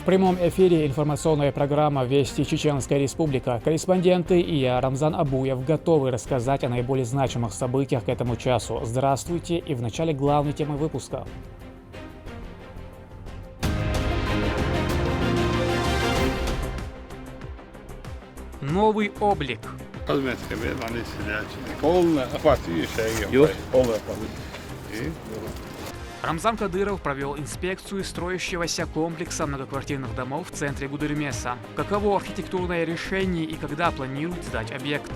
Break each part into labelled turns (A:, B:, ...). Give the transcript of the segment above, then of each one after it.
A: В прямом эфире информационная программа «Вести Чеченская Республика». Корреспонденты и я, Рамзан Абуев, готовы рассказать о наиболее значимых событиях к этому часу. Здравствуйте, и в начале главной темы выпуска. Новый облик. Рамзан Кадыров провел инспекцию строящегося комплекса многоквартирных домов в центре Гудермеса. Каково архитектурное решение и когда планируют сдать объект?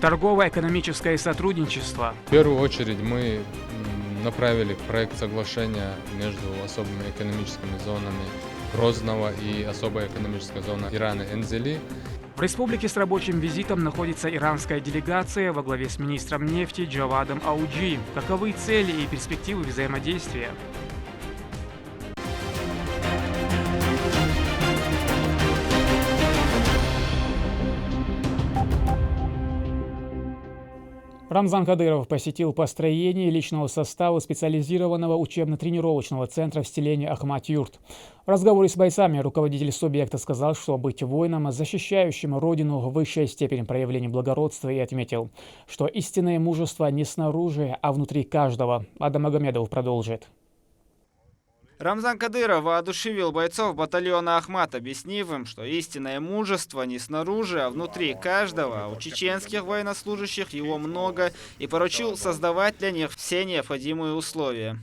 A: Торгово-экономическое сотрудничество.
B: В первую очередь мы направили проект соглашения между особыми экономическими зонами Грозного и особая экономическая зона Ирана-Энзели.
A: В республике с рабочим визитом находится иранская делегация во главе с министром нефти Джавадом Ауджи. Каковы цели и перспективы взаимодействия? Рамзан Кадыров посетил построение личного состава специализированного учебно-тренировочного центра в селении Ахмат-Юрт. В разговоре с бойцами руководитель субъекта сказал, что быть воином, защищающим родину, высшая степень проявления благородства, и отметил, что истинное мужество не снаружи, а внутри каждого. Адам Магомедов продолжит.
C: Рамзан Кадыров воодушевил бойцов батальона «Ахмат», объяснив им, что истинное мужество не снаружи, а внутри каждого. У чеченских военнослужащих его много, и поручил создавать для них все необходимые условия.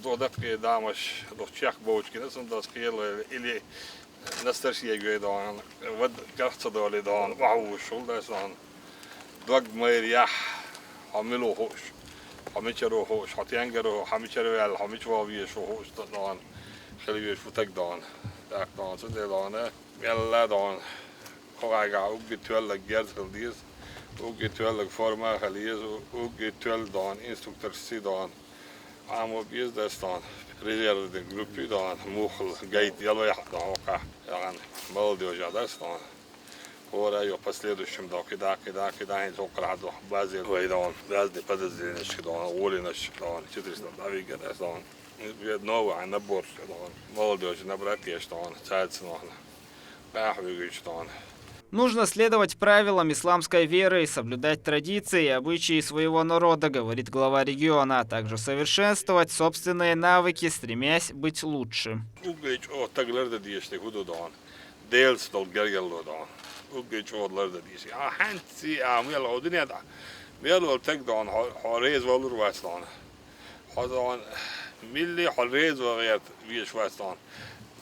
D: Додатки дамаш до чех бочки, не съм да скиел или настоящие гойдан, вот кажется доли дан, вау, шулда сан, дог майрия, хамило хош, хамичеро хош, хатянгеро, хамичеро ал, хамичва виеш хош дан, خليش فتك دان، так دان، سوده دانه، يلا دان، خواهی اوگی توال گرد خلیز، اوگی توال فرما خلیز، اوگی توال دان، instructor سی دان. عمو بيز دستان ريزيرف جروبي دان موخل جايد يلا يحضر وقع يعني молодежь دستان ورا يو последующим да кида они только раду базе войдон разные подразделения шкидон улинаш дон 400 давига дастан новый набор дон молодежь набрать есть дон цается нон бахвигич дон.
C: Нужно следовать правилам исламской веры и соблюдать традиции и обычаи своего народа, говорит глава региона, а также совершенствовать собственные навыки, стремясь быть лучше.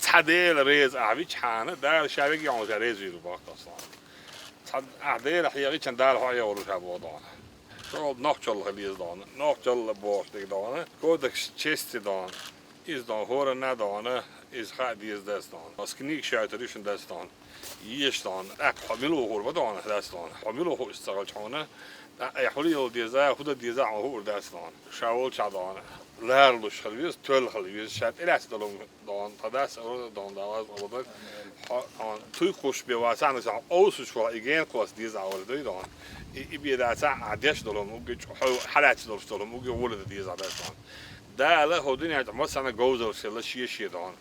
D: تعديل ريز عبيش حانة دار شابك يوم ريز يدو باقتصان تعديل حياقي كان دار حيا ورو شابو دانا شو نقشل خليز دانا نقشل باش ديك دانا كودك چست دانا إز دان هور ندانا إز خادي إز دستان اسكنيك شايتريشن دستان يش دانا حملو هور بدانا دستان حملو هو استغل شانه يحولي الديزا خود الديزا هور دستان شاول شادانا لارلوش خليز تول خليز شات إلاس دلهم دان تداس أورد دان داواز أورد توی خوش بیواسان است اوسش ولی ایگن کلاس دیز آورده دان ایبیدات عادیش دلهم اوگه حالات دلهم اوگه ولد دیز آدستان داله هودین یاد مثلا گوزل سیل شیشی دان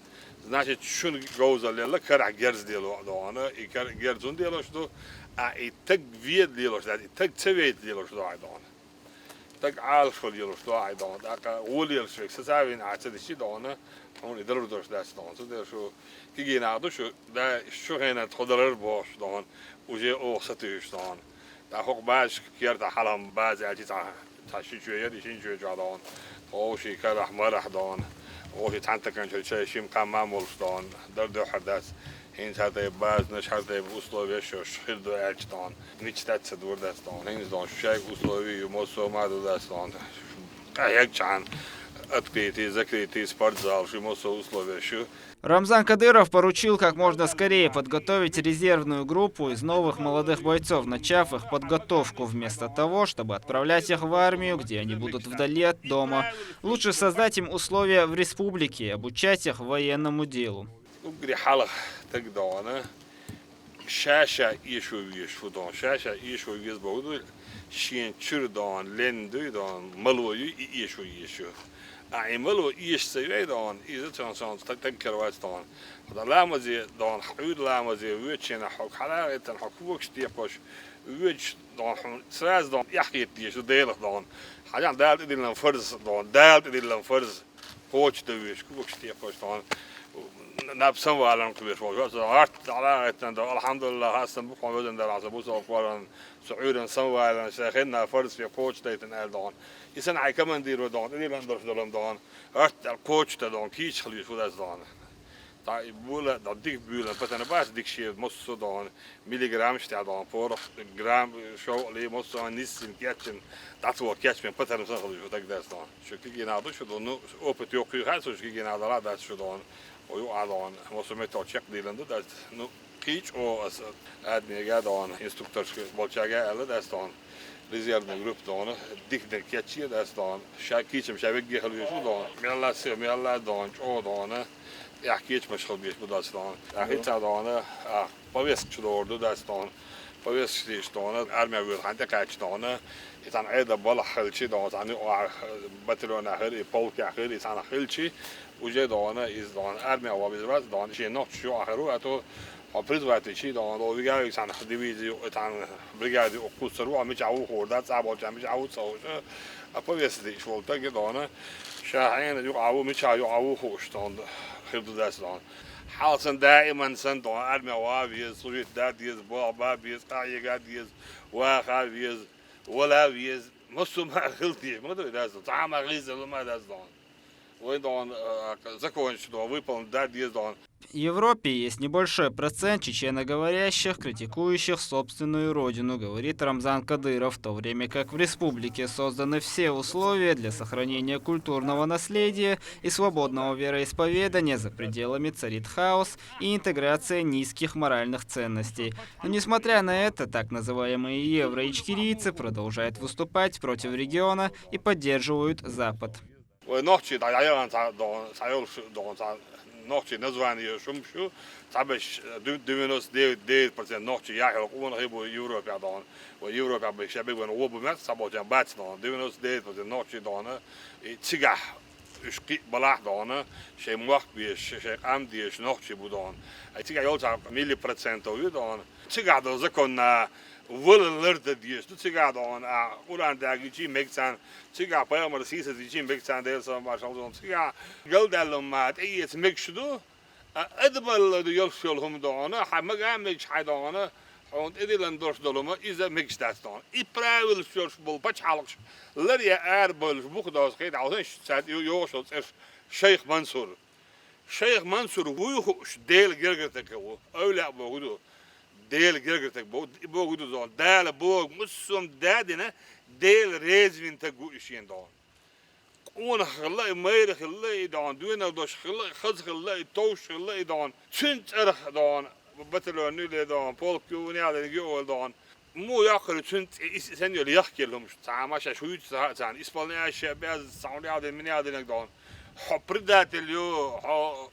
D: значит شون گوزل لی کار گرز دیلو دانه ای کار گرزون دیلوش دو ای تگ وید دیلوش داد ای تگ توید دیلوش دان تگ عالش دیلوش دان داکا ولیرش فکس سعین عادیشی دانه اون ادرار داشت دستان تو در شو کی نادو شو دا شو هنا تقدر باش دان وجه او ستیش دان دا حق باش کیرد حالم باز عادی تاشی شویه دیشین شویه جادان او شی کار احمر دان او شی تانت کن شویه شیم کم معمول دان در دو حدث این هذا باز نشهده بوسلوی شش خیل دو اجتان نیچ دست دور دستان این دان شیک بوسلوی موسو مادو دستان یک چند Открытый, закрытый спортзал, что мы условия, что
C: Рамзан Кадыров поручил как можно скорее подготовить резервную группу из новых молодых бойцов, начав их подготовку вместо того, чтобы отправлять их в армию, где они будут вдали от дома. Лучше создать им условия в республике и обучать их военному делу.
D: وقري حلق تقدر شاشة يشو يشودون شاشة يشو يزبودو شين شردون لندو دون ملو يشو أي ملو يشتري دون إذا تنسون تذكر وقتون هذا لامزي دون حدود لامزي ويتشين حق حلاقة حق وقت تيقش ويتش دون سراز دون يحكي تيشو ديلك دون حاجة دالت ديلن فرز دون دالت ديلن فرز قوش دويش وقت تيقش دون نفسم وعلم كبير وجوز عرت على الحمد لله هستن بقوا وزن در عصبوس أقوالن سعودن سوى على شيخنا فرس في كوتش تيتن أردون يسنع كمان ديرو دون إني لندرش دلهم دون عرت الكوتش تدون كيش خليه شو ده دون تا بولا ديك بولا بس أنا بس ديك شيء مصو دون مليغرام شتى دون فور جرام شو اللي مصو نيسين كاتشن تاتوا كاتشن بس أنا سنخليه شو تقدر دون شو كي نادو شو دون أوبت يوكي هاي شو كي نادو لا ده شو دون ويقعدون موسميتو تشيك ديلندو داز نو كيتش او اس ادميغا دون انستركتور بولچاغا الا داز دون ريزيرف جروب دون ديك دكيتشي داز دون شاكيتش مشابك خلو شو دون ميلا دون او دون يحكيش مش خلبيش بداس دون اخيت دون باويس شدوردو داز دون باويس ليش دون ارمي ويل عندك كاتش دون يتان عيدا بلا خلشي دون يعني باتلونا خير بولكا خير يتان خلشي وجه دانه از دان ارمی آوازی دان چی نه چی آخرو اتو آپریز وقتی چی دان و بیگه یک سان دیویزی اتان بریگادی اقتصاد رو آمیش عو خورده صعب آمیش عو سوش اپویستی شول تگ دانه شاهین جو عو میش عو خوش دان خیلی دست دان حالسن دائما سن دان ارمی آوازی سویت دادیز بابیز قایقادیز واقعیز ولاویز مسلم خلطی ما دوی دست طعم غیز ما دست دان
C: В Европе есть небольшой процент чеченоговорящих, критикующих собственную родину, говорит Рамзан Кадыров, в то время как в республике созданы все условия для сохранения культурного наследия и свободного вероисповедания, за пределами царит хаос и интеграция низких моральных ценностей. Но несмотря на это, так называемые евро-ичкирийцы продолжают выступать против региона и поддерживают Запад.
D: ونحكي دعيان دون سايل دون نحكي نزواني شمشو تعبش دوينوس دي برسنت نحكي يحرقون غيبو يوروبا دون ويوروبا بشبه ونوبو مات سبعة جنبات دون دوينوس دي برسنت نحكي دون تيجح شقي بلاح دون شيء موق بيش شيء عم ديش نحكي بدون تيجح يوزع 100% دون تيجح دو زكون وللرد ديش تيجا دون قران داغيجي ميكسان تيجا بايمر سيسا ديجي ميكسان ديل سو ما شاء الله تيجا قلدلم ما ايت ميكشدو ادبل يلشلهم دون حمغا ميكش حدون اون ادلن دوش دولما اذا ميكش داستون ايبراول شوش بول باش حالش لريا اربل بوخداس خيد عاوزن سات يوشل شيخ منصور ويخش ديل جرجتكو اولا بوغدو ديل جرجتك بوغدو زون دال بوغ مسوم دادنا ديل ريزوين تقو اشين دون قون خلاي مير خلاي دون دوينا دوش خلاي خز خلاي توش خلاي دون تنت ارخ دون بتلو نولي دون بول كيوني على نجول دون مو ياخر تنت سنيو اللي يحكي لهم تعامش شويت سان اسبانيا شباب سعودي على مني على دون حبردات اليو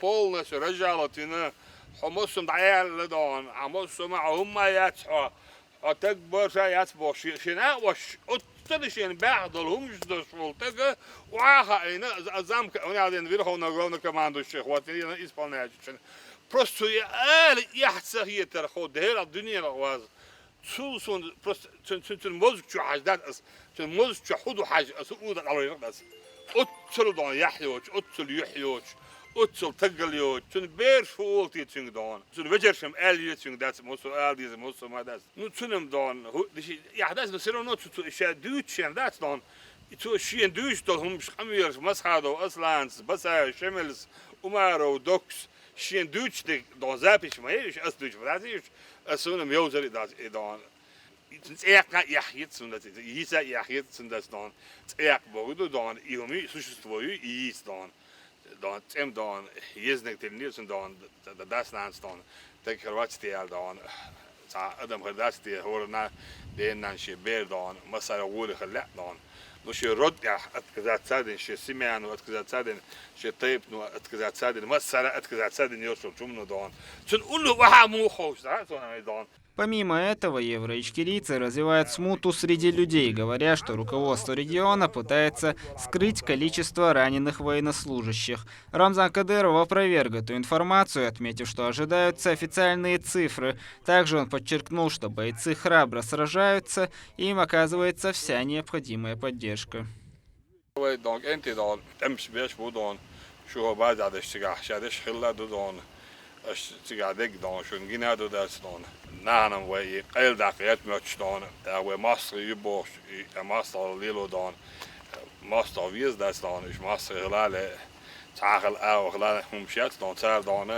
D: بولنس رجالتنا حمصهم دعيال دون حمصهم هم ياتحوا أتكبر شيء ياتبو شناء وش أتلشين بعض الهمش دشول تجا وعاها إن أزام ونعدين فيرخو نقولنا كمان دوشيخ واتنين إسبانيا شن برستو يال يحسه هي ترخو دهير الدنيا الغواز تسون برست تن موزك شو حاجات أس تن موزك شو حدو حاج أسود على بس أتل دون يحيوش أتل يحيوش أتل تقليوش تن بير شوول تيتشين دون تن وجرشم آليتشين داس موسو آليز موسو ما داس نو تنم دون هو دشي يحدث بسيرو نو تو إشياء دوتشين داس دون تو شين دوش دون هم خميرش مسحادو أصلانس بسا شملس أمارو دوكس شين دوتش دون زابيش ما يش أس دوتش بدازيش أسونم يوزر داس دون Adam Herdasti, Horna, Denan, she bear down, Masara wood, her lap down. No, she wrote at Kazatsadin, she Simeon, at Kazatsadin, she taped no at Kazatsadin, Masara at Kazatsadin, Yoshua Chumno down. So, Ulu Wahamu host, that's what I done.
C: Помимо этого, евроичкерийцы развивают смуту среди людей, говоря, что руководство региона пытается скрыть количество раненых военнослужащих. Рамзан Кадыров опроверг эту информацию, отметив, что ожидаются официальные цифры. Также он подчеркнул, что бойцы храбро сражаются, и им оказывается вся необходимая поддержка.
D: Nanan way eldak et much don we master you boss master lilo don master vies das don is master lale tagel au lale chat don tar don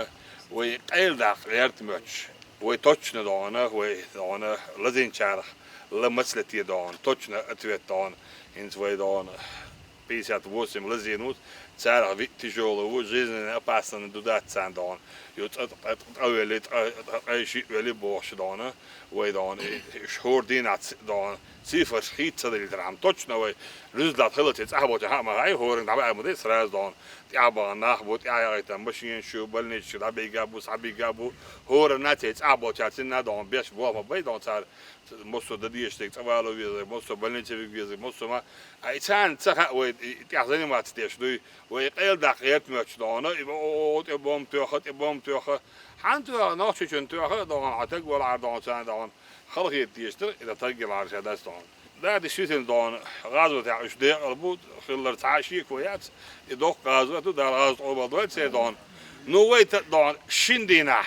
D: we eldak et much we touchne don we don lazin char la masleti don touchne atwet don in zwei don pisat wosim lazinut tar vitijolo wo жизнь опасно дудат сан don Jut övelit öli bosh dana way don shordinat don sifar skitsa del dram точно way rüzlat helatet abot ha ma ay horing da ba modis raz don aba nach bot ay tam bashin shu balni shu da bigabu sabigabu hor natet abot yatin don besh bo ma bay don sar mosso da dieshtek tsavalo vize mosso balni chevik vize mosso ma ay tan tsakha way yazani mat stesh du way qel daqiyat moch dana ibom tuakhat ibom حانتوا ناقش شنتوا هذا عتق ولا عردان سان دان خلق يديشتر إذا تجي على شداس دان ده الشيء دان غازو تاع إشداء البود خلر تعشي كويات يدق غازو ده غاز أوبادوات سيدان نويت دان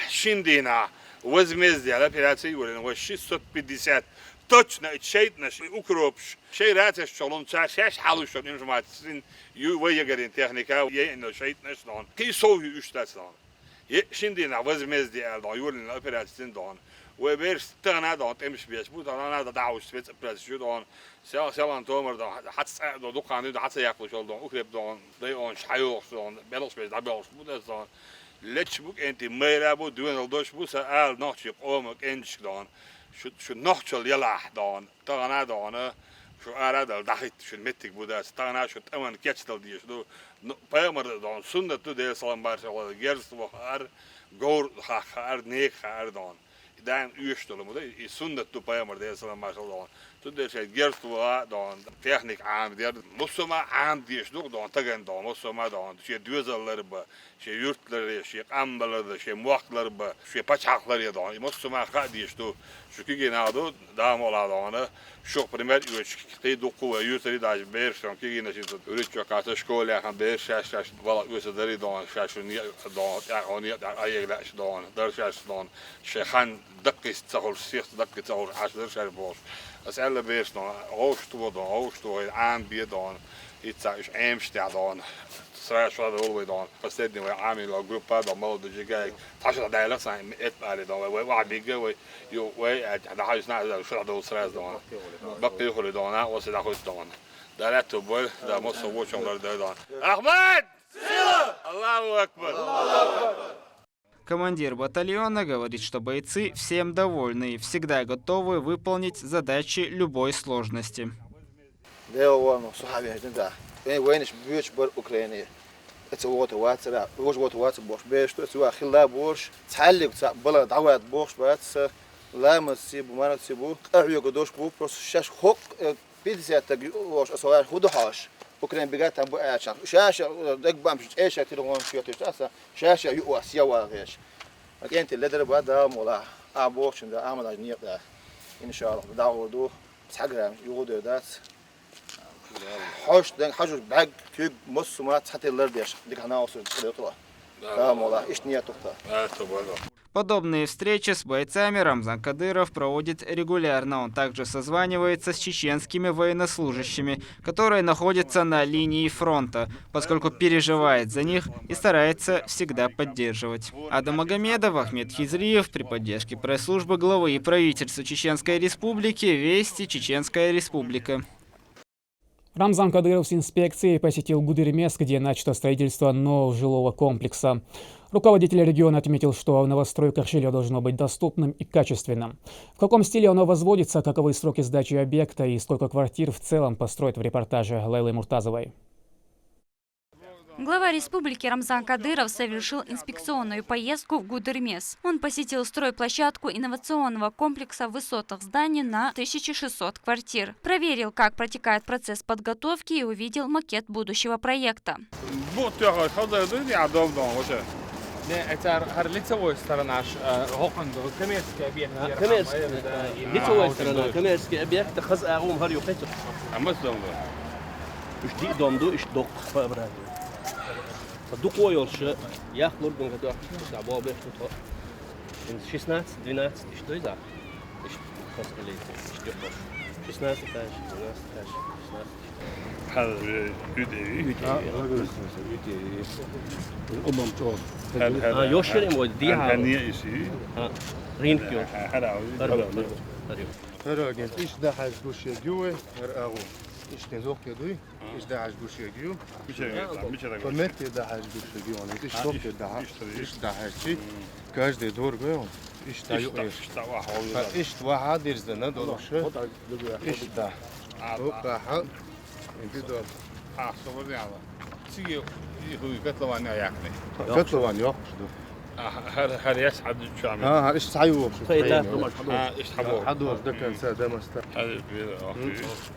D: شندينا وزمزدي على بيراتي ولا وشي صوت بديسات توتشنا تشيتنا أكروبش شيء راتش شلون شاش حلوش إنه ما تسين ويا قرين تكنيكا ويا إنه شيتنا شلون كي سوي إشتاس دان Şimdi vazmez diye aldı yolun operasyonu don ve bir tane don temiz bir bu da da davuş spes operasyon don selan tomer da hatta da dukanı da hatta yaklaşık oldu ukrep don da on şayok don belos bez da belos bu da don leçbuk enti mera bu düğün doş bu sa al nochçuk olmak enç don şu nochçul yala don tane don şu arada dahit şu mettik bu da tane şu tamam geçti diye şu Payamar don sünnetü de salam barşalı gerisi var gor har nek har don dan üstülümü de sünnetü payamar de salam barşalı don tüde şey gerisi var don teknik am der muslima am diye şu don tagan don muslima don şey düzelleri bu şey yurtları şey ambaları şey muakları bu şey paçakları don muslima ha diye şu ki genado dam ola don şu primer üç ki doku ve yurtları da bir şu ki yine şey üç çok ata şkola han bir şaş vala üstleri don şaşın don oni ayegla don der şaş don şeyhan dakis tahol siyah dakis tahol aşdır şer boş as alle beers don oostu aanbied don iets is Amsterdam straks wat we don versteed we army la groepa dan mal de jigay tasha da la zijn et ale don we wa big we yo we da huis na da shra do straks don bakki hol don na was da goed don da let op boy da moet zo watch onder de don Ahmed Allahu Akbar
C: Командир батальона говорит, что бойцы всем довольны и всегда готовы выполнить задачи любой сложности.
E: Ukrayna bigatan bu açan. Şaşa degbam eşe telefon fiyatı asa şaşa yuwas yawageş. Enti ledere bu da mola aboşun da amada niyetler. İnşallah dağıldı. Sagram yuğdu da. Hoş den hacur bag küp musuma çateller diye. Dikana olsun diyor. Da mola iş niyet tuttu.
D: Evet, tabii.
C: Подобные встречи с бойцами Рамзан Кадыров проводит регулярно. Он также созванивается с чеченскими военнослужащими, которые находятся на линии фронта, поскольку переживает за них и старается всегда поддерживать. Ада Магомедов, Ахмед Хизриев при поддержке пресс-службы главы и правительства Чеченской Республики «Вести. Чеченская Республика».
A: Рамзан Кадыров с инспекцией посетил Гудермес, где начато строительство нового жилого комплекса. Руководитель региона отметил, что новостройка жилья должно быть доступным и качественным. В каком стиле оно возводится, каковы сроки сдачи объекта и сколько квартир в целом построят в репортаже Лейлы Муртазовой.
F: Глава республики Рамзан Кадыров совершил инспекционную поездку в Гудермес. Он посетил стройплощадку инновационного комплекса в высотах зданий на 1600 квартир. Проверил, как протекает процесс подготовки и увидел макет будущего проекта.
G: Дукойолшы, яхлур гонга або бехто. 16, 12, что это? 16 этаж, 12 этаж, 16.
D: هذا يدي
G: يوشر موديها
D: هنيئسي
G: رينكيو
D: هذا
E: هراجن إيش ده حاج بوشي جوه هرقاو إيش تنزوق يدوي إيش ده حاج بوشي جو كميت ده حاج بوشي جو أنا إيش توك ده إيش ده حاجي каждый дор гон إيش تايو إيش واحد يرزنا دولش إيش ده وقع أنت دول
D: صورني على تيجي هو قتلوان ياكني
E: قتلوان ياخذ
D: هل يسعد الشامي
E: إيش تعيو
D: ايش حبوه
E: حدور ده كان سادة مستر
D: هذا كبير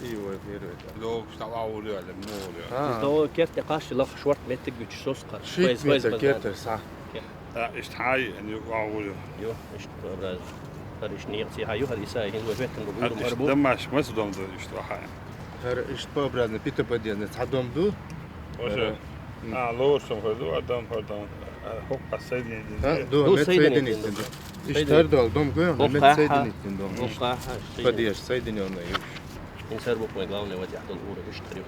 E: ايوه كبير
D: لو اشتغلوا ولا مو
G: تو كيف تقاش لف شورت متك بتشوس قر
E: شيء متر كيف صح
D: ايش حاي ان يقعوا
G: يو ايش براز هرش نيقتي هايو هريساي هن وبيتن بقولوا مربو
D: دماش ما صدم ده ايش حاي
E: هر إيش بابرادنا بيتر بدينا تعدم دو
D: لو شو هذو ادم هذا حق سيدني
E: دو سيدني إيش تردو دوم قيون مت سيدني دوم
G: وقع
E: بديش سيدني أنا يوش
G: إنسان بقول يقولون ودي أحد الأورا إيش طريقة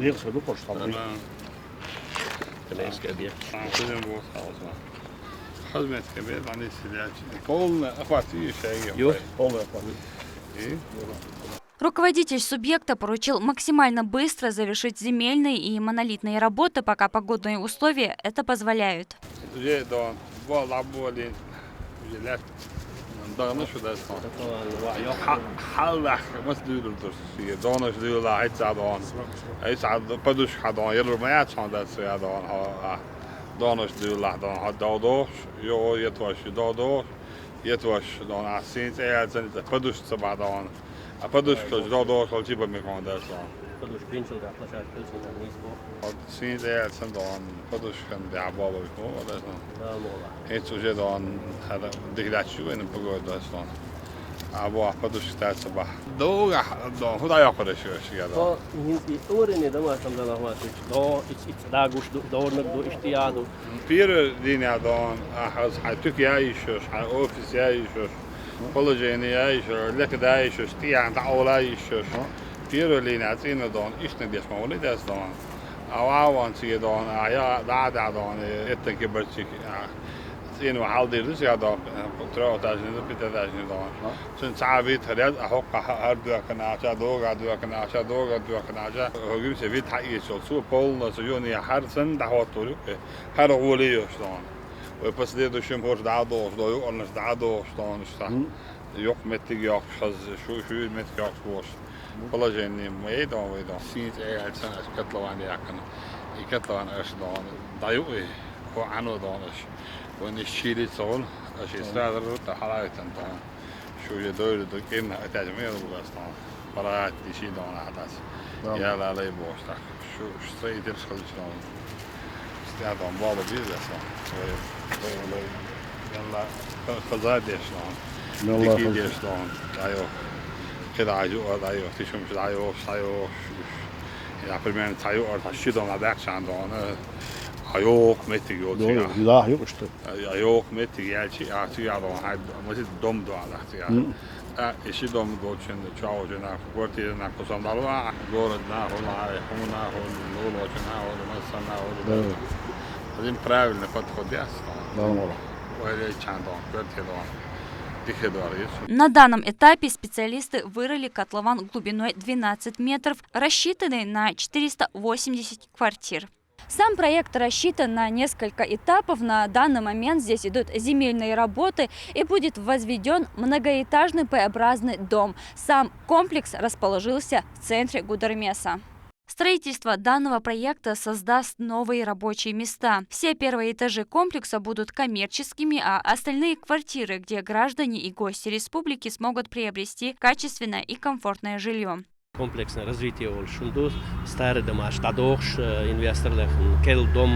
D: يغسل بقرش طبعا
G: تلاقيش كبير
D: كلهم بوص خدمة كبير عن السلاح قولنا أفاتي شيء
G: يو
D: قولنا أفاتي
F: Руководитель субъекта поручил максимально быстро завершить земельные и монолитные работы, пока погодные условия это позволяют.
D: A padus do tipo me conversa.
G: Padus pinchel da placar pilsen da nisbo.
D: Sim, é sendo on padus kan de abalo ko da so.
G: Da mola.
D: Het so je dan hada digratju in pagod da so. Abo padus sta sabah. Do huda ya qara şu ya da.
G: تو هنتي أورني دم أسمع الله ما تيجي دو إتش دا غوش دور نقدو إشتيادو.
D: Bir dünya dan ahaz haytuk ya işiyor, ofis ya işiyor. Polojeni ya işiyor, lekde ya işiyor, tiyan da ola işiyor. Bir lina zina dan işne diye smalı da dan. Awan siye dan ya da dan etten kiberçik. إنه حالدي رز يا دام ترى تاجين بيت تاجين دام سن صعبت هذا أحق هردو كنا عشا دوغا دو كنا عشا دوغا دو كنا عشا هو جيم سويت حقيقي سو بول نسيوني حرسن دعوتوري هذا ولي يشتون وبس ده دوشم هور دعوة دو يقولنش دعوة شتون شتا يق متى يق خز شو متى يق وش والله جاني ما يدام ويدام سيد أي سنة كتلوان يأكل يكتلوان إيش دام ضيوقي هو عنو دامش وإن الشيء صون أشي استعذر حلاوة تنتهي شو يدور دكين أتجمع الوغستان فرات شيء دون أحداث يا لا لا يبوشتك شو شيء ترسل شلون استعذر بابا جيزة صون يلا خزاد شلون دكين شلون أيوه كده عجوة أيوه تشوف مش أيوه يا بريمان تايو أرد الشيء دون أباكش عندهم har gjort mycket gott.
G: Doğru. Daha yok işte.
D: Jag har gjort mycket. Jag tycker att de har måste dom då alla. İşi dom då kände çao jena går till den på som alla går där hon lolo jena och masana och det är правильно подходящ.
G: Doğru.
D: Och det kan då går till då.
F: На данном этапе специалисты вырыли котлован глубиной 12 метров, рассчитанный на 480 квартир. Сам проект рассчитан на несколько этапов. На данный момент здесь идут земельные работы и будет возведен многоэтажный П-образный дом. Сам комплекс расположился в центре Гудермеса. Строительство данного проекта создаст новые рабочие места. Все первые этажи комплекса будут коммерческими, а остальные квартиры, где граждане и гости республики смогут приобрести качественное и комфортное жилье.
G: Kompleksne развитие oluşundu. Stare domaş tadox investorların kel dom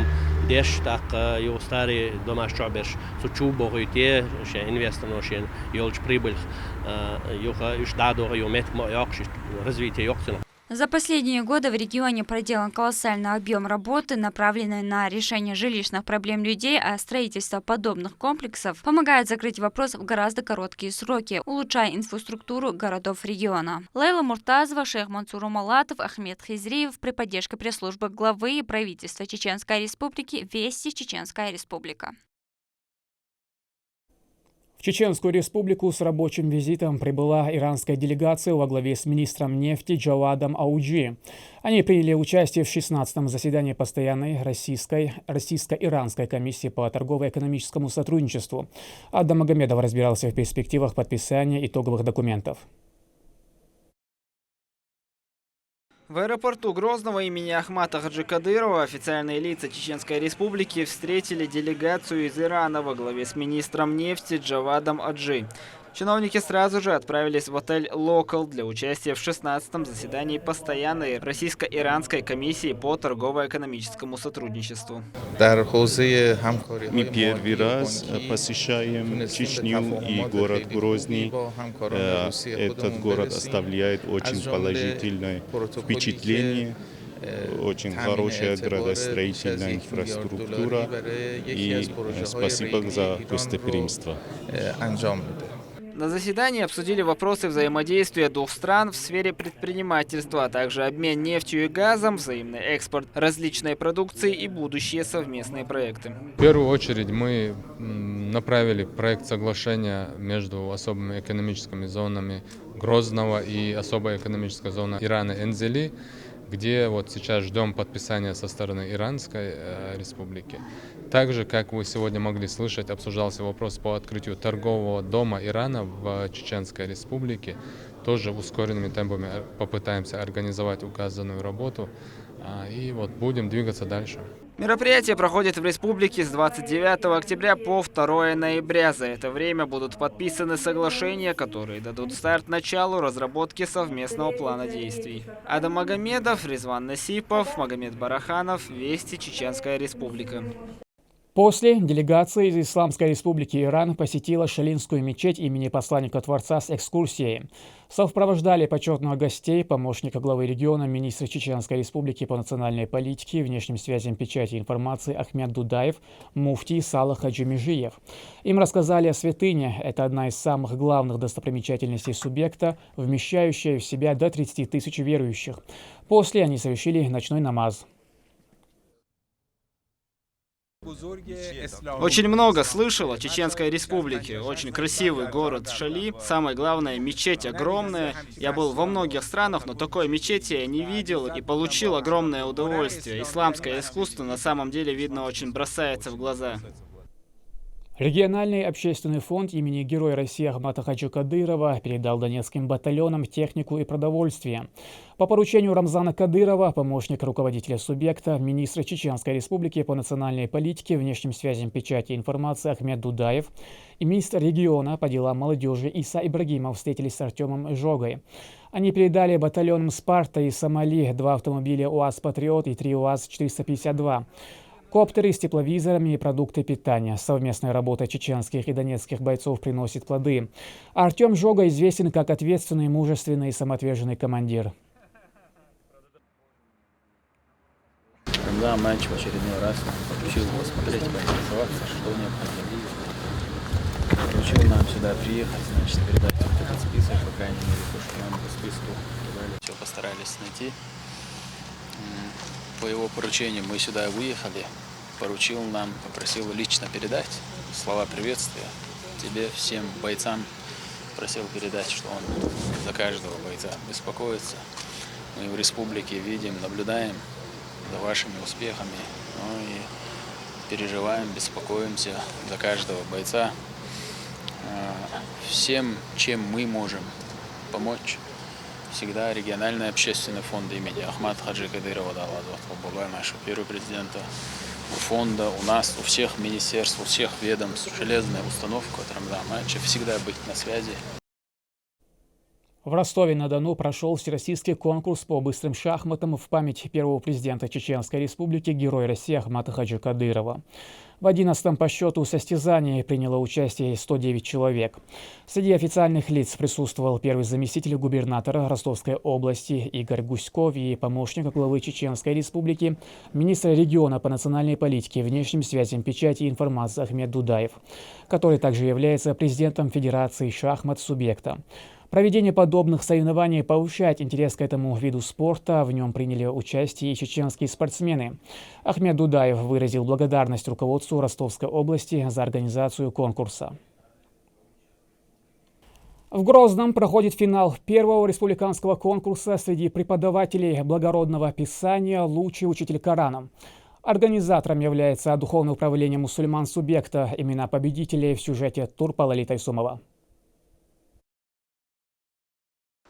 G: deştak yo stare domaş çabeş suçu boğuyte şey investornoşen yolç прибыль yoxa üç dador yo met yok развитие yoksun.
F: За последние годы в регионе проделан колоссальный объем работы, направленный на решение жилищных проблем людей, а строительство подобных комплексов помогает закрыть вопрос в гораздо короткие сроки, улучшая инфраструктуру городов региона. Лейла Муртазова, Шейх Мансур Умалатов, Ахмед Хизриев при поддержке пресс-службы главы и правительства Чеченской Республики «Вести Чеченская Республика».
A: В Чеченскую республику с рабочим визитом прибыла иранская делегация во главе с министром нефти Джавадом Ауджи. Они приняли участие в 16-м заседании постоянной российско-иранской комиссии по торгово-экономическому сотрудничеству. Адам Магомедов разбирался в перспективах подписания итоговых документов.
C: В аэропорту Грозного имени Ахмата Хаджи Кадырова официальные лица Чеченской Республики встретили делегацию из Ирана во главе с министром нефти Джавадом Аджи. Чиновники сразу же отправились в отель «Локал» для участия в 16-м заседании постоянной российско-иранской комиссии по торгово-экономическому сотрудничеству.
H: Мы первый раз посещаем Чечню и город Грозный. Этот город оставляет очень положительное впечатление. Очень хорошая градостроительная инфраструктура. И спасибо за гостеприимство.
C: На заседании обсудили вопросы взаимодействия двух стран в сфере предпринимательства, а также обмен нефтью и газом, взаимный экспорт различной продукции и будущие совместные проекты.
B: В первую очередь мы направили проект соглашения между особыми экономическими зонами Грозного и особой экономической зоны Ирана Энзели, где вот сейчас ждем подписания со стороны Иранской республики. Также, как вы сегодня могли слышать, обсуждался вопрос по открытию торгового дома Ирана в Чеченской республике. Тоже ускоренными темпами попытаемся организовать указанную работу и вот будем двигаться дальше.
C: Мероприятие проходит в республике с 29 октября по 2 ноября. За это время будут подписаны соглашения, которые дадут старт началу разработки совместного плана действий. Адам Магомедов, Резван Насипов, Магомед Бараханов, Вести Чеченская Республика.
A: После делегация из Исламской Республики Иран посетила Шалинскую мечеть имени посланника Творца с экскурсией. Совпровождали почетных гостей помощника главы региона, министра Чеченской Республики по национальной политике, внешним связям, печати и информации Ахмед Дудаев, муфтий Салах Хаджи Межиев. Им рассказали о святыне. Это одна из самых главных достопримечательностей субъекта, вмещающая в себя до 30 тысяч верующих. После они совершили ночной намаз.
C: Очень много слышал о Чеченской Республике. Очень красивый город Шали. Самое главное, мечеть огромная. Я был во многих странах, но такой мечети я не видел и получил огромное удовольствие. Исламское искусство на самом деле, видно, очень бросается в глаза.
A: Региональный общественный фонд имени Героя России Ахмата Хаджи Кадырова передал донецким батальонам технику и продовольствие. По поручению Рамзана Кадырова, помощник руководителя субъекта, министра Чеченской Республики по национальной политике, внешним связям, печати и информации Ахмед Дудаев и министр региона по делам молодежи Иса Ибрагимов встретились с Артемом Жогой. Они передали батальонам «Спарта» и «Сомали» 2 автомобиля УАЗ «Патриот» и 3 УАЗ-452. Коптеры с тепловизорами и продукты питания. Совместная работа чеченских и донецких бойцов приносит плоды. Артем Жога известен как ответственный, мужественный и самоотверженный командир.
I: Рамзан Матч в очередной раз поручил посмотреть, поинтересоваться, что необходимо. Поручил нам сюда приехать, значит, передать вот этот список, по крайней мере, то, что нам по списку давали, все постарались найти. По его поручению мы сюда выехали, поручил нам, попросил лично передать слова приветствия тебе, всем бойцам, просил передать, что он за каждого бойца беспокоится. Мы в республике видим, наблюдаем за вашими успехами, ну и переживаем, беспокоимся за каждого бойца. Всем, чем мы можем помочь, всегда региональный общественный фонд имени Ахмата Хаджи Кадырова, нашего первого президента, у фонда, у нас, у всех министерств, у всех ведомств железная установка от Рамзана Матча всегда быть на связи.
A: В Ростове-на-Дону прошел всероссийский конкурс по быстрым шахматам в память первого президента Чеченской Республики, героя России Ахмата Хаджи Кадырова. В 11-м по счету состязании приняло участие 109 человек. Среди официальных лиц присутствовал первый заместитель губернатора Ростовской области Игорь Гуськов и помощник главы Чеченской Республики, министр региона по национальной политике, внешним связям, печати и информации Ахмед Дудаев, который также является президентом Федерации шахмат субъекта. Проведение подобных соревнований повышает интерес к этому виду спорта. В нем приняли участие и чеченские спортсмены. Ахмед Дудаев выразил благодарность руководству Ростовской области за организацию конкурса. В Грозном проходит финал первого республиканского конкурса среди преподавателей благородного писания «Лучший учитель Корана». Организатором является Духовное управление мусульман субъекта. Имена победителей в сюжете Турпалали Тайсумова.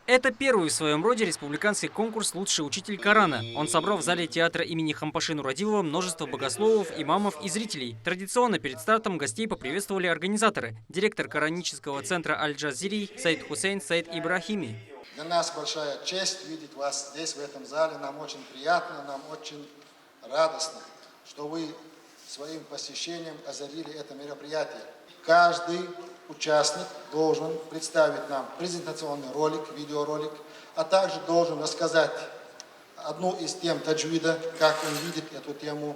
J: Это первый в своем роде республиканский конкурс «Лучший учитель Корана». Он собрал в зале театра имени Хампаши Нурадилова множество богословов, имамов и зрителей. Традиционно перед стартом гостей поприветствовали организаторы. Директор коранического центра Аль-Джазири Саид Хусейн Саид Ибрахими.
K: Для нас большая честь видеть вас здесь, в этом зале. Нам очень приятно, нам очень радостно, что вы своим посещением озарили это мероприятие. Каждый участник должен представить нам презентационный ролик, видеоролик, а также должен рассказать одну из тем таджвида, как он видит эту тему,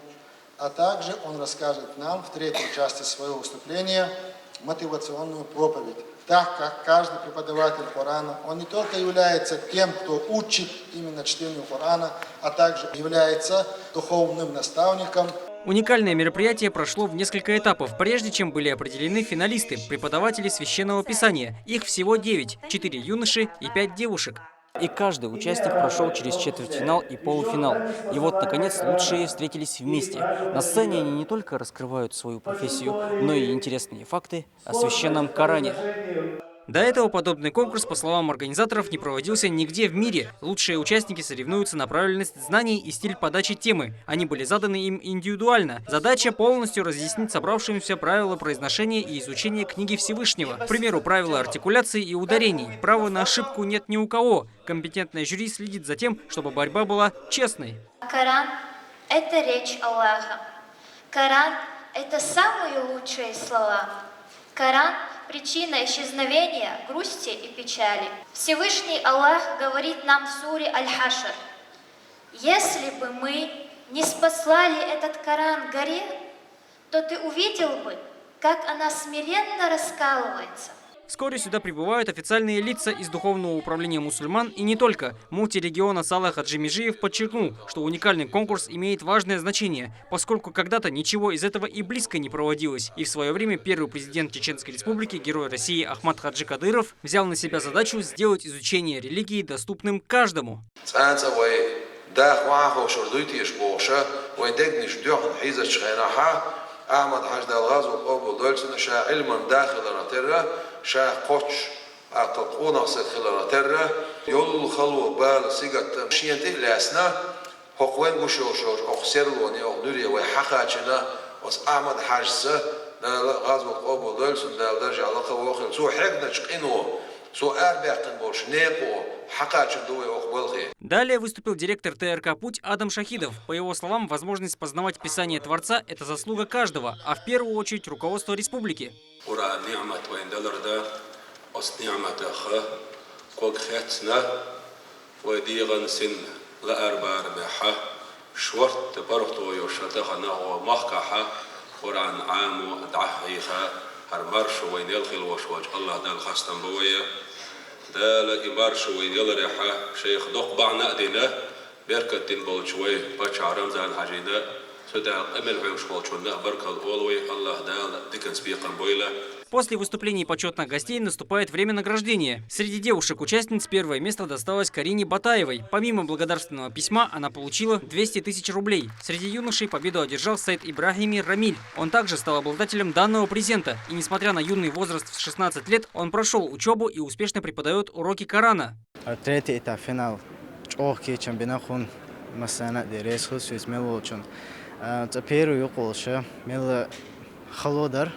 K: а также он расскажет нам в третьей части своего выступления мотивационную проповедь. Так как каждый преподаватель Корана, он не только является тем, кто учит именно чтению Корана, а также является духовным наставником.
J: Уникальное мероприятие прошло в несколько этапов, прежде чем были определены финалисты, преподаватели священного писания. Их всего 9, 4 юноши и 5 девушек.
L: И каждый участник прошел через четвертьфинал и полуфинал. И вот, наконец, лучшие встретились вместе. На сцене они не только раскрывают свою профессию, но и интересные факты о священном Коране.
J: До этого подобный конкурс, по словам организаторов, не проводился нигде в мире. Лучшие участники соревнуются на правильность знаний и стиль подачи темы. Они были заданы им индивидуально. Задача полностью разъяснить собравшимся правила произношения и изучения книги Всевышнего. К примеру, правила артикуляции и ударений. Права на ошибку нет ни у кого. Компетентное жюри следит за тем, чтобы борьба была честной.
M: Коран – это речь Аллаха. Коран – это самые лучшие слова. Коран – причина исчезновения грусти и печали. Всевышний Аллах говорит нам в суре Аль-Хашр: «Если бы мы не спаслали этот Коран горе, то ты увидел бы, как она смиренно раскалывается».
J: Вскоре сюда прибывают официальные лица из Духовного управления мусульман и не только. Муфти региона Салах Хаджи Межиев подчеркнул, что уникальный конкурс имеет важное значение, поскольку когда-то ничего из этого и близко не проводилось. И в свое время первый президент Чеченской Республики, герой России Ахмат Хаджи Кадыров, взял на себя задачу сделать изучение религии доступным каждому.
N: أحمد حجد الغاز وقابل دولسن شا علما داخل نترة شا قطش أتطقون سخل نترة يول خلو بال سيجت شينته لأسنا حقوين قشوش أخسرلوني أو نوري وحقاتنا وس أحمد حجز غاز وقابل دولسن درجة لقى وخل سو حقنا شقينو سو أربعين بوش نيقو.
J: Далее выступил директор ТРК «Путь» Адам Шахидов. По его словам, возможность познавать Писание Творца – это заслуга каждого, а в первую очередь руководства республики.
N: شورت برضو يشتغل ومخكحة قرآن عام ودعهيها هرمرش وين يلخي الوشوج الله دال خاستن بوية دال إمارش وين يلريحة شيخ دق بعنا أدينا بركة تنبول شوي بشعرم زان حجينا سدال أمل عيوش بولشونا بركة الأولوي الله دال ديكن سبيقن بويلة.
J: После выступлений почетных гостей наступает время награждения. Среди девушек-участниц первое место досталось Карине Батаевой. Помимо благодарственного письма, она получила 200 тысяч рублей. Среди юношей победу одержал Саид Ибрахими Рамиль. Он также стал обладателем данного презента. И несмотря на юный возраст в 16 лет, он прошел учебу и успешно преподает уроки Корана.
O: Третий этап финал. Первый укол, мел холодар.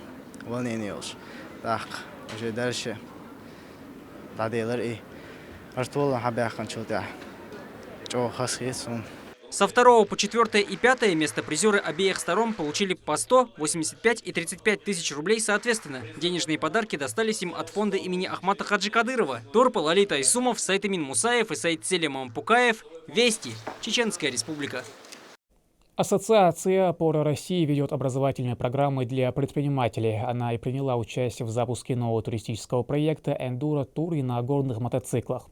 O: Так, уже дальше.
J: Со 2 по 4 и 5 место призеры обеих сторон получили по 100, 85 и 35 тысяч рублей соответственно. Денежные подарки достались им от фонда имени Ахмата Хаджи Кадырова. Турпал Алит Айсумов, Саид Амин Мусаев и Саид Селим Мампукаев. Вести. Чеченская республика.
A: Ассоциация «Опора России» ведет образовательные программы для предпринимателей. Она и приняла участие в запуске нового туристического проекта «Эндуро-туры» на горных мотоциклах.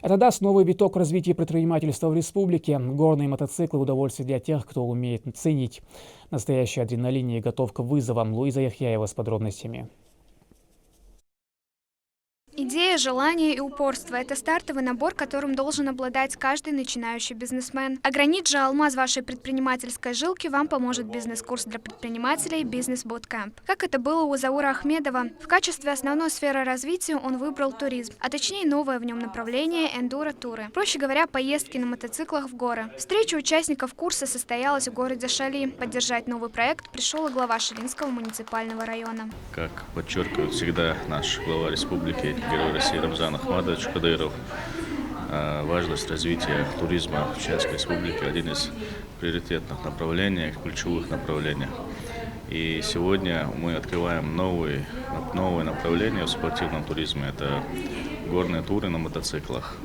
A: Это даст новый виток развития предпринимательства в республике. Горные мотоциклы – удовольствие для тех, кто умеет ценить настоящий адреналин и готов к вызовам. Луиза Яхьяева с подробностями.
P: Идея, желание и упорство – это стартовый набор, которым должен обладать каждый начинающий бизнесмен. Огранить же алмаз вашей предпринимательской жилки вам поможет бизнес-курс для предпринимателей «Бизнес Bootcamp». Как это было у Заура Ахмедова, в качестве основной сферы развития он выбрал туризм, а точнее новое в нем направление – эндуро-туры. Проще говоря, поездки на мотоциклах в горы. Встреча участников курса состоялась в городе Шали. Поддержать новый проект пришел и глава Шалинского муниципального района.
H: Как подчеркивает всегда наш глава республики, герой России Рамзан Ахматович Кадыров, важность развития туризма в Чеченской республике – один из приоритетных направлений, ключевых направлений. И сегодня мы открываем новое направление в спортивном туризме – это горные туры на мотоциклах.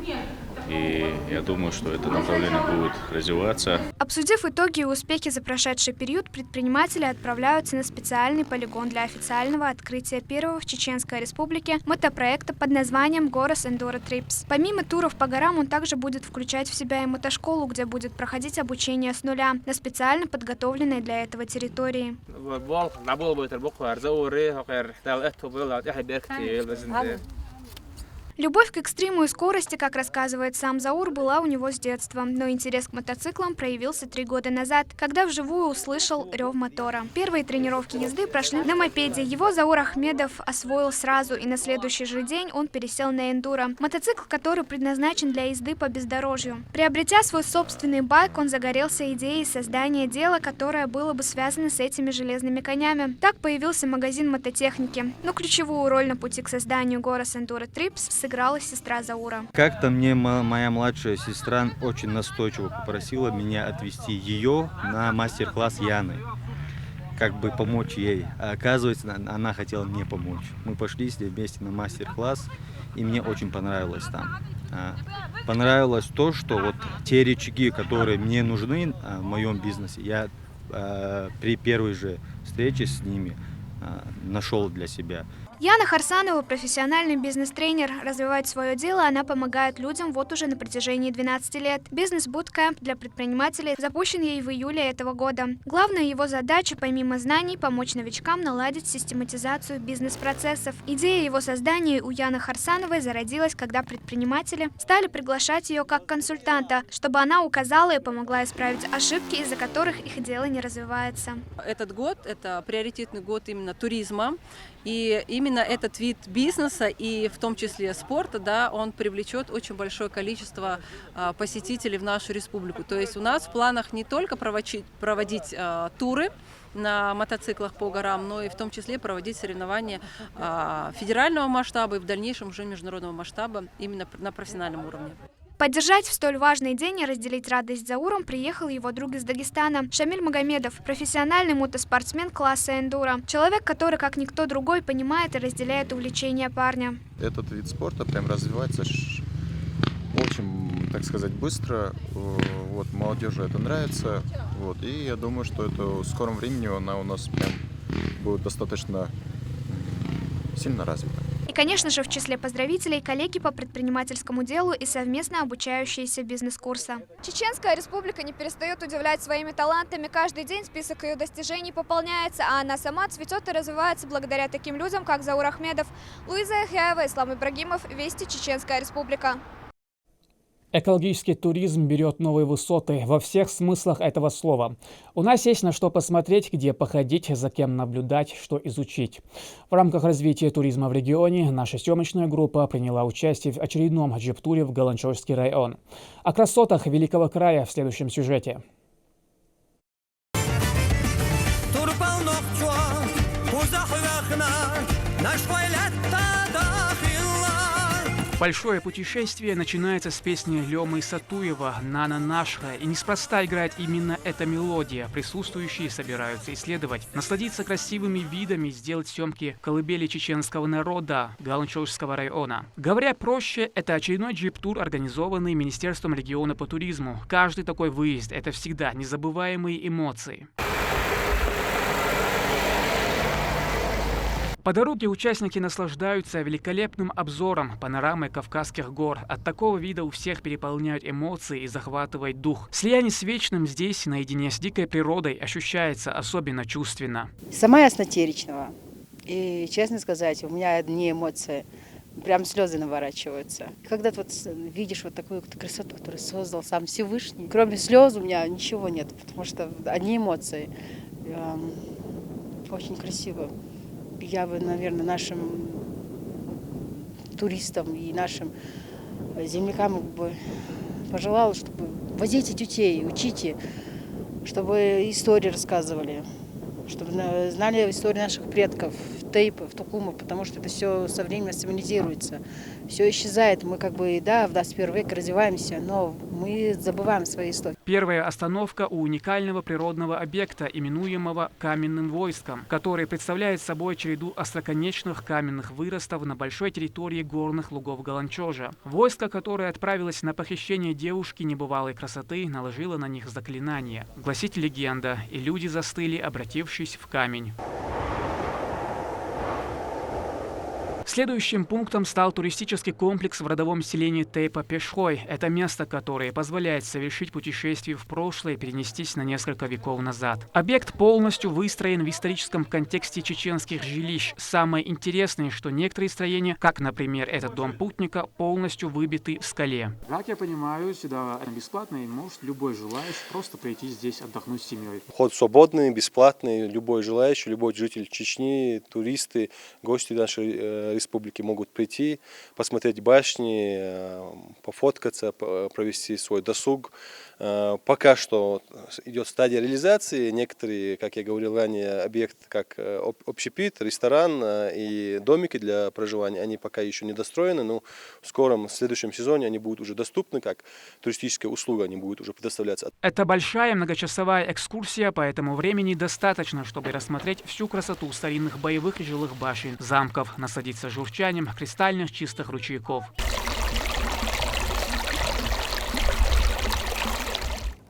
H: И я думаю, что это направление будет развиваться.
P: Обсудив итоги и успехи за прошедший период, предприниматели отправляются на специальный полигон для официального открытия первого в Чеченской республике мотопроекта под названием «Горос Эндуро Трипс». Помимо туров по горам, он также будет включать в себя и мотошколу, где будет проходить обучение с нуля на специально подготовленной для этого территории. Любовь к экстриму и скорости, как рассказывает сам Заур, была у него с детства. Но интерес к мотоциклам проявился 3 года назад, когда вживую услышал рев мотора. Первые тренировки езды прошли на мопеде. Его Заур Ахмедов освоил сразу, и на следующий же день он пересел на эндуро. Мотоцикл, который предназначен для езды по бездорожью. Приобретя свой собственный байк, он загорелся идеей создания дела, которое было бы связано с этими железными конями. Так появился магазин мототехники. Но ключевую роль на пути к созданию Горос Эндуро Трипс сыграла сестра Заура.
Q: Как-то мне моя младшая сестра очень настойчиво попросила меня отвезти ее на мастер-класс Яны, как бы помочь ей. А оказывается, она хотела мне помочь. Мы пошли с ней вместе на мастер-класс, и мне очень понравилось там. Понравилось то, что вот те рычаги, которые мне нужны в моем бизнесе, я при первой же встрече с ними нашел для себя.
P: Яна Харсанова – профессиональный бизнес-тренер. Развивать свое дело она помогает людям вот уже на протяжении 12 лет. Бизнес-буткэмп для предпринимателей запущен ей в июле этого года. Главная его задача, помимо знаний, помочь новичкам наладить систематизацию бизнес-процессов. Идея его создания у Яны Харсановой зародилась, когда предприниматели стали приглашать ее как консультанта, чтобы она указала и помогла исправить ошибки, из-за которых их дело не развивается.
R: Этот год – это приоритетный год именно туризма. И именно этот вид бизнеса, и в том числе спорта, да, он привлечет очень большое количество посетителей в нашу республику. То есть у нас в планах не только проводить туры на мотоциклах по горам, но и в том числе проводить соревнования федерального масштаба и в дальнейшем уже международного масштаба именно на профессиональном уровне.
P: Поддержать в столь важный день и разделить радость с Зауром приехал его друг из Дагестана Шамиль Магомедов, профессиональный мотоспортсмен класса эндуро. Человек, который, как никто другой, понимает и разделяет увлечения парня.
S: Этот вид спорта прям развивается очень, так сказать, быстро. Вот, молодежи это нравится. Вот, и я думаю, что это в скором времени она у нас прям будет достаточно сильно развита.
P: И, конечно же, в числе поздравителей коллеги по предпринимательскому делу и совместно обучающиеся бизнес-курса. Чеченская республика не перестает удивлять своими талантами. Каждый день список ее достижений пополняется, а она сама цветет и развивается благодаря таким людям, как Заур Ахмедов, Луиза Яхяева, Ислам Ибрагимов. Вести, Чеченская республика.
A: Экологический туризм берет новые высоты во всех смыслах этого слова. У нас есть на что посмотреть, где походить, за кем наблюдать, что изучить. В рамках развития туризма в регионе наша съемочная группа приняла участие в очередном джип-туре в Галанчожский район. О красотах великого края в следующем сюжете. Большое путешествие начинается с песни Лёмы Сатуева «Нана Нашха». И неспроста играет именно эта мелодия. Присутствующие собираются исследовать, насладиться красивыми видами, сделать съемки колыбели чеченского народа Галанчожского района. Говоря проще, это очередной джип-тур, организованный Министерством региона по туризму. Каждый такой выезд – это всегда незабываемые эмоции. По дороге участники наслаждаются великолепным обзором, панорамой Кавказских гор. От такого вида у всех переполняют эмоции и захватывает дух. Слияние с вечным здесь, наедине с дикой природой, ощущается особенно чувственно.
T: Сама я с Натеречного. И, честно сказать, у меня одни эмоции. Прям слезы наворачиваются. Когда ты вот видишь вот такую красоту, которую создал сам Всевышний, кроме слез у меня ничего нет, потому что одни эмоции. Очень красиво. Я бы, наверное, нашим туристам и нашим землякам бы пожелала, чтобы возите детей, учите, чтобы истории рассказывали, чтобы знали историю наших предков, Тейпа, в Тукума, потому что это все со временем ассимилизируется, все исчезает. Мы как бы, да, в 21 век развиваемся, но мы забываем свои истории.
A: Первая остановка у уникального природного объекта, именуемого каменным войском, который представляет собой череду остроконечных каменных выростов на большой территории горных лугов Галанчожа. Войско, которое отправилось на похищение девушки небывалой красоты, наложило на них заклинание. Гласит легенда, и люди застыли, обратившись в камень. Следующим пунктом стал туристический комплекс в родовом селении Тейпа-Пешхой. Это место, которое позволяет совершить путешествие в прошлое и перенестись на несколько веков назад. Объект полностью выстроен в историческом контексте чеченских жилищ. Самое интересное, что некоторые строения, как, например, этот дом путника, полностью выбиты в скале.
U: Как я понимаю, сюда бесплатно и может любой желающий просто прийти здесь отдохнуть с семьей.
V: Вход свободный, бесплатный. Любой желающий, любой житель Чечни, туристы, гости нашей республики могут прийти, посмотреть башни, пофоткаться, провести свой досуг. Пока что идет стадия реализации. Некоторые, как я говорил ранее, объекты, как общепит, ресторан и домики для проживания, они пока еще не достроены, но в скором, в следующем сезоне они будут уже доступны, как туристическая услуга, они будут уже предоставляться.
A: Это большая многочасовая экскурсия, поэтому времени достаточно, чтобы рассмотреть всю красоту старинных боевых и жилых башен, замков, насладиться журчанием кристальных чистых ручейков.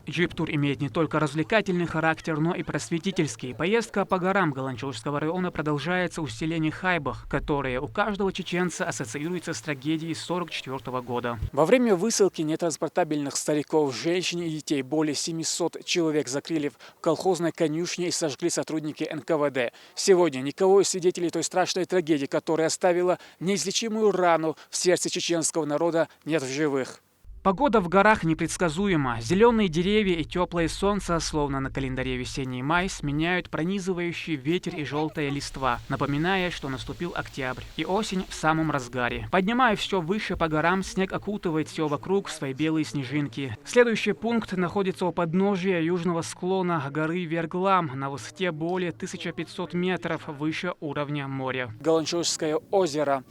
A: Джип-тур имеет не только развлекательный характер, но и просветительский. Поездка по горам Галанчожского района продолжается у селения Хайбах, которое у каждого чеченца ассоциируется с трагедией 1944 года. Во время высылки нетранспортабельных стариков, женщин и детей более 700 человек закрыли в колхозной конюшне и сожгли сотрудники НКВД. Сегодня никого из свидетелей той страшной трагедии, которая оставила неизлечимую рану в сердце чеченского народа, нет в живых. Погода в горах непредсказуема. Зеленые деревья и теплое солнце, словно на календаре весенний май, сменяют пронизывающий ветер и желтая листва, напоминая, что наступил октябрь и осень в самом разгаре. Поднимая все выше по горам, снег окутывает все вокруг в свои белые снежинки. Следующий пункт находится у подножия южного склона горы Верглам на высоте более 1500 метров выше уровня моря. Галанчожское озеро.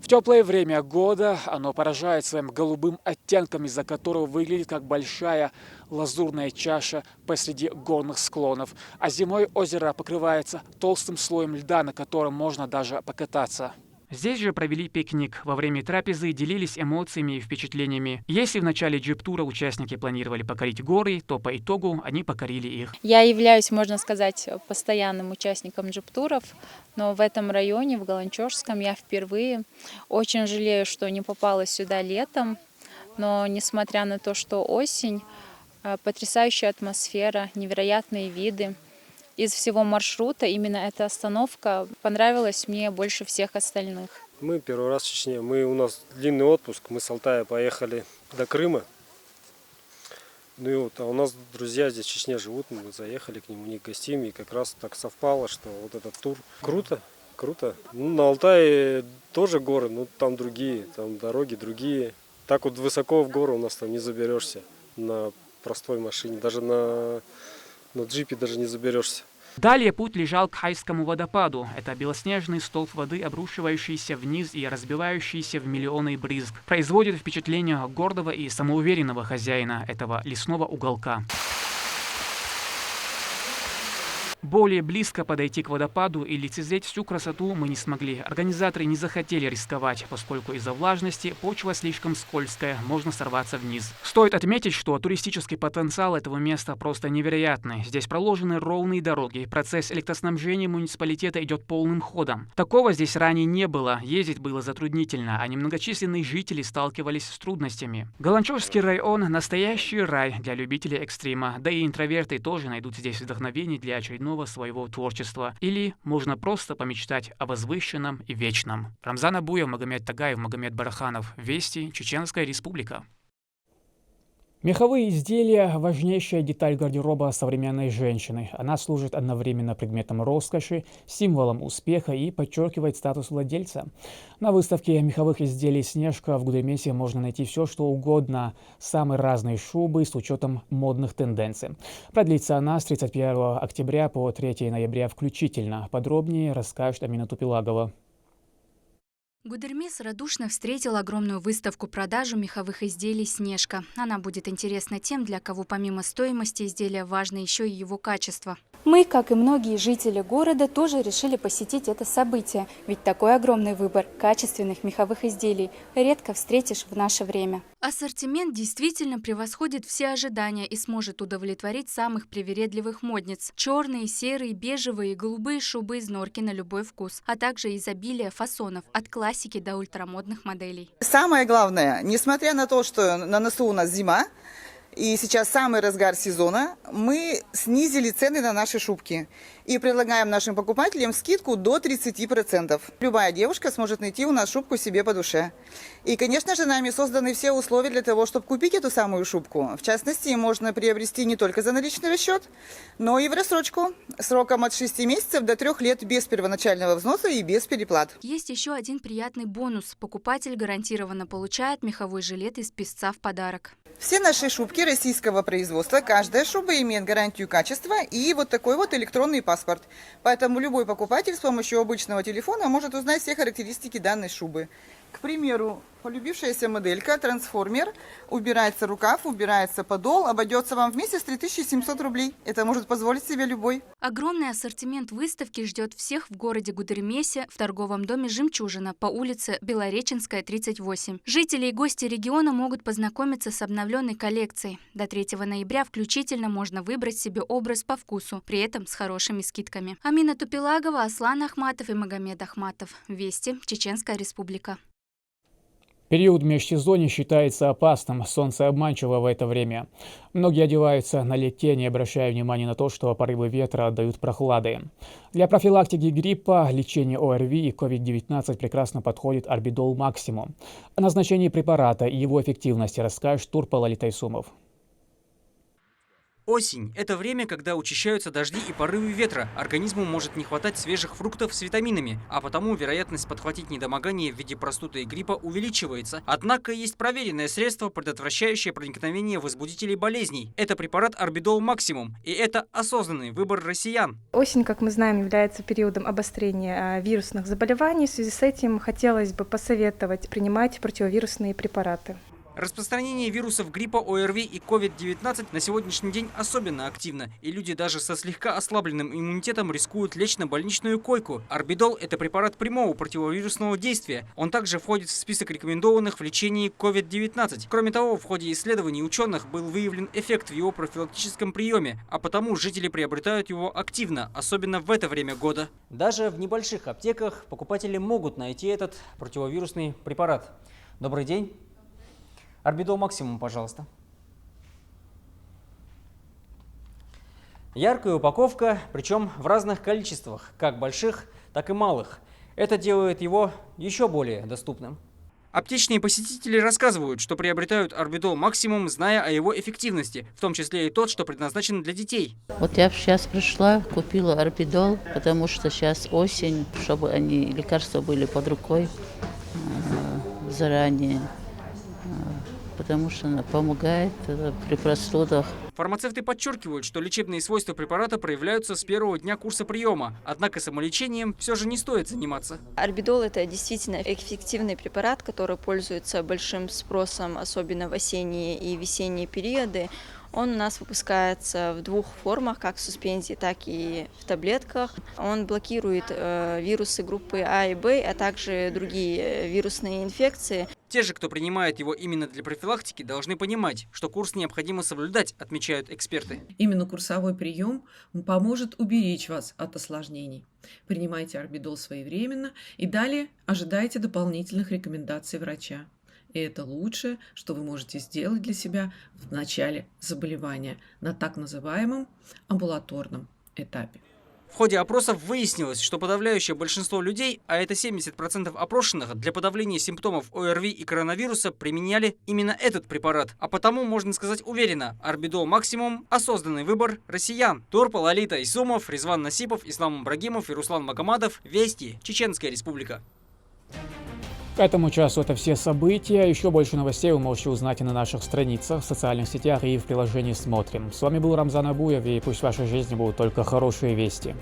A: В теплое время года оно поражает своим голубым оттенком, из-за которого выглядит как большая лазурная чаша посреди горных склонов. А зимой озеро покрывается толстым слоем льда, на котором можно даже покататься. Здесь же провели пикник. Во время трапезы делились эмоциями и впечатлениями. Если в начале джип-тура участники планировали покорить горы, то по итогу они покорили их.
D: Я являюсь, можно сказать, постоянным участником джип-туров, но в этом районе, в Галанчожском, я впервые. Очень жалею, что не попала сюда летом, но несмотря на то, что осень, потрясающая атмосфера, невероятные виды. Из всего маршрута именно эта остановка понравилась мне больше всех остальных.
E: Мы первый раз в Чечне. У нас длинный отпуск. Мы с Алтая поехали до Крыма. Ну и вот, а у нас друзья здесь в Чечне живут. Мы заехали к ним, у них гостим. И как раз так совпало, что вот этот тур. Круто, круто. Ну, на Алтае тоже горы, но там другие. Там дороги другие. Так вот высоко в горы у нас там не заберешься на простой машине. Даже на джипе даже не заберешься.
A: Далее путь лежал к Хайскому водопаду. Это белоснежный столб воды, обрушивающийся вниз и разбивающийся в миллионы брызг. Производит впечатление гордого и самоуверенного хозяина этого лесного уголка. Более близко подойти к водопаду и лицезреть всю красоту мы не смогли. Организаторы не захотели рисковать, поскольку из-за влажности почва слишком скользкая, можно сорваться вниз. Стоит отметить, что туристический потенциал этого места просто невероятный. Здесь проложены ровные дороги, процесс электроснабжения муниципалитета идет полным ходом. Такого здесь ранее не было, ездить было затруднительно, а немногочисленные жители сталкивались с трудностями. Галанчожский район – настоящий рай для любителей экстрима, да и интроверты тоже найдут здесь вдохновение для очередного своего творчества. Или можно просто помечтать о возвышенном и вечном. Рамзан Абуев, Магомед Тагаев, Магомед Бараханов. Вести, Чеченская Республика. Меховые изделия – важнейшая деталь гардероба современной женщины. Она служит одновременно предметом роскоши, символом успеха и подчеркивает статус владельца. На выставке меховых изделий «Снежка» в Гудермесе можно найти все, что угодно. Самые разные шубы с учетом модных тенденций. Продлится она с 31 октября по 3 ноября включительно. Подробнее расскажет Амина Тупилагова.
W: Гудермес радушно встретил огромную выставку-продажу меховых изделий «Снежка». Она будет интересна тем, для кого помимо стоимости изделия важно еще и его качество.
X: Мы, как и многие жители города, тоже решили посетить это событие, ведь такой огромный выбор качественных меховых изделий редко встретишь в наше время.
W: Ассортимент действительно превосходит все ожидания и сможет удовлетворить самых привередливых модниц. Черные, серые, бежевые и голубые шубы из норки на любой вкус, а также изобилие фасонов от классики до ультрамодных моделей.
Y: Самое главное, несмотря на то, что на носу у нас зима, и сейчас самый разгар сезона, мы снизили цены на наши шубки и предлагаем нашим покупателям скидку до 30%. Любая девушка сможет найти у нас шубку себе по душе. И, конечно же, нами созданы все условия для того, чтобы купить эту самую шубку. В частности, можно приобрести не только за наличный расчет, но и в рассрочку сроком от 6 месяцев до 3 лет без первоначального взноса и без переплат.
W: Есть еще один приятный бонус. Покупатель гарантированно получает меховой жилет из песца в подарок.
Y: Все наши шубки российского производства, каждая шуба имеет гарантию качества и вот такой вот электронный паспорт. Поэтому любой покупатель с помощью обычного телефона может узнать все характеристики данной шубы. К примеру, полюбившаяся моделька, трансформер, убирается рукав, убирается подол, обойдется вам в месяц 3700 рублей. Это может позволить себе любой.
W: Огромный ассортимент выставки ждет всех в городе Гудермесе в торговом доме «Жемчужина» по улице Белореченская, 38. Жители и гости региона могут познакомиться с обновленной коллекцией. До 3 ноября включительно можно выбрать себе образ по вкусу, при этом с хорошими скидками. Амина Тупилагова, Аслан Ахматов и Магомед Ахматов. Вести, Чеченская Республика.
A: Период межсезонья считается опасным, солнце обманчиво в это время. Многие одеваются налегке, не обращая внимания на то, что порывы ветра отдают прохлады. Для профилактики гриппа, лечения ОРВИ и COVID-19 прекрасно подходит Арбидол Максимум. О назначении препарата и его эффективности расскажет Турпал Тайсумов.
J: Осень – это время, когда учащаются дожди и порывы ветра. Организму может не хватать свежих фруктов с витаминами, а потому вероятность подхватить недомогание в виде простуды и гриппа увеличивается. Однако есть проверенное средство, предотвращающее проникновение возбудителей болезней. Это препарат Арбидол Максимум, и это осознанный выбор россиян.
Z: Осень, как мы знаем, является периодом обострения вирусных заболеваний. В связи с этим хотелось бы посоветовать принимать противовирусные препараты.
J: Распространение вирусов гриппа, ОРВИ и COVID-19 на сегодняшний день особенно активно, и люди даже со слегка ослабленным иммунитетом рискуют лечь на больничную койку. Орбидол – это препарат прямого противовирусного действия. Он также входит в список рекомендованных в лечении COVID-19. Кроме того, в ходе исследований ученых был выявлен эффект в его профилактическом приеме, а потому жители приобретают его активно, особенно в это время года. Даже в небольших аптеках покупатели могут найти этот противовирусный препарат. Добрый день. Орбидол Максимум, пожалуйста. Яркая упаковка, причем в разных количествах, как больших, так и малых. Это делает его еще более доступным. Аптечные посетители рассказывают, что приобретают Орбидол Максимум, зная о его эффективности, в том числе и тот, что предназначен для детей.
B: Вот я сейчас пришла, купила Орбидол, потому что сейчас осень, чтобы лекарства были под рукой заранее. Потому что она помогает при простудах.
J: Фармацевты подчеркивают, что лечебные свойства препарата проявляются с первого дня курса приема. Однако самолечением все же не стоит заниматься.
C: Орбидол – это действительно эффективный препарат, который пользуется большим спросом, особенно в осенние и весенние периоды. Он у нас выпускается в двух формах, как в суспензии, так и в таблетках. Он блокирует вирусы группы А и Б, а также другие вирусные инфекции.
J: Те же, кто принимает его именно для профилактики, должны понимать, что курс необходимо соблюдать, отмечают эксперты.
F: Именно курсовой прием поможет уберечь вас от осложнений. Принимайте Орбидол своевременно и далее ожидайте дополнительных рекомендаций врача. И это лучшее, что вы можете сделать для себя в начале заболевания на так называемом амбулаторном этапе.
J: В ходе опросов выяснилось, что подавляющее большинство людей, а это 70% опрошенных, для подавления симптомов ОРВИ и коронавируса применяли именно этот препарат. А потому, можно сказать уверенно, Орбидол Максимум – осознанный выбор россиян. Турпа, Лолита Исумов, Резван Насипов, Ислам Ибрагимов и Руслан Магомадов. Вести. Чеченская Республика.
A: К этому часу это все события. Еще больше новостей вы можете узнать и на наших страницах, в социальных сетях и в приложении «Смотрим». С вами был Рамзан Абуев, и пусть в вашей жизни будут только хорошие вести.